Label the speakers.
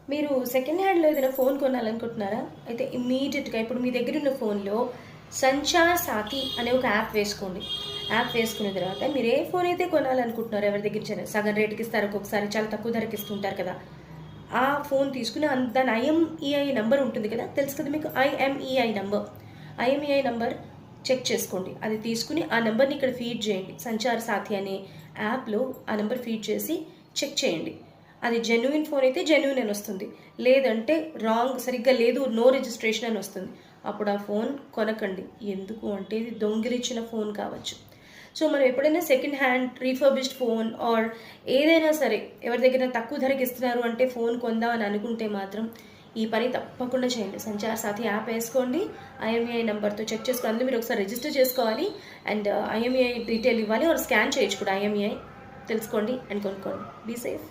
Speaker 1: మీరు సెకండ్ హ్యాండ్‌లో ఏదైనా ఫోన్ కొనాలనుకుంటున్నారా? అయితే ఇమ్మీడియేట్‌గా ఇప్పుడు మీ దగ్గరున్న ఫోన్‌లో 'సంచార్ సాథి' అనే ఒక యాప్ వేసుకోండి. యాప్ వేసుకున్న తర్వాత మీరు ఏ ఫోన్ అయితే కొనాలనుకుంటున్నారో ఎవరి దగ్గర నుంచి సగం రేటుకి ఇస్తారు, ఒక్కొక్కసారి చాలా తక్కువ ధరకి ఇస్తుంటారు కదా! ఆ ఫోన్ తీసుకుని దాని ఐఎంఈఐ నంబర్ ఉంటుంది కదా! తెలుసు కదా మీకు IMEI number. IMEI number check చేసుకోండి. అది తీసుకుని ఆ నంబర్‌ని ఇక్కడ ఫీడ్ చేయండి. 'సంచార్ సాథి' అనే యాప్‌లో ఆ నంబర్ ఫీడ్ చేసి చెక్ చేయండి. అది జెన్యూన్ ఫోన్ అయితే జెన్యూన్ అని వస్తుంది. లేదంటే రాంగ్ సరిగ్గా లేదు, నో రిజిస్ట్రేషన్ అని వస్తుంది. అప్పుడు ఆ ఫోన్ కొనకండి. ఎందుకు అంటే ఇది దొంగిలించిన ఫోన్ కావచ్చు. సో మనం ఎప్పుడైనా second hand refurbished phone are ఏదైనా సరే ఎవరి దగ్గర తక్కువ ధరకి ఇస్తున్నారు అంటే ఫోన్ కొందాం అని అనుకుంటే మాత్రం ఈ పని తప్పకుండా చేయండి. సంచార్ సాథి యాప్ వేసుకోండి. ఐఎంఈఐ నెంబర్తో చెక్ చేసుకోండి. అందులో మీరు ఒకసారి రిజిస్టర్ చేసుకోవాలి అండ్ ఐఎంఈఐ డీటెయిల్ ఇవ్వాలి ఆర్ స్కాన్ చేయొచ్చు కూడా ఐఎంఈఐ తెలుసుకోండి అండ్ కొనుక్కోండి. Be safe.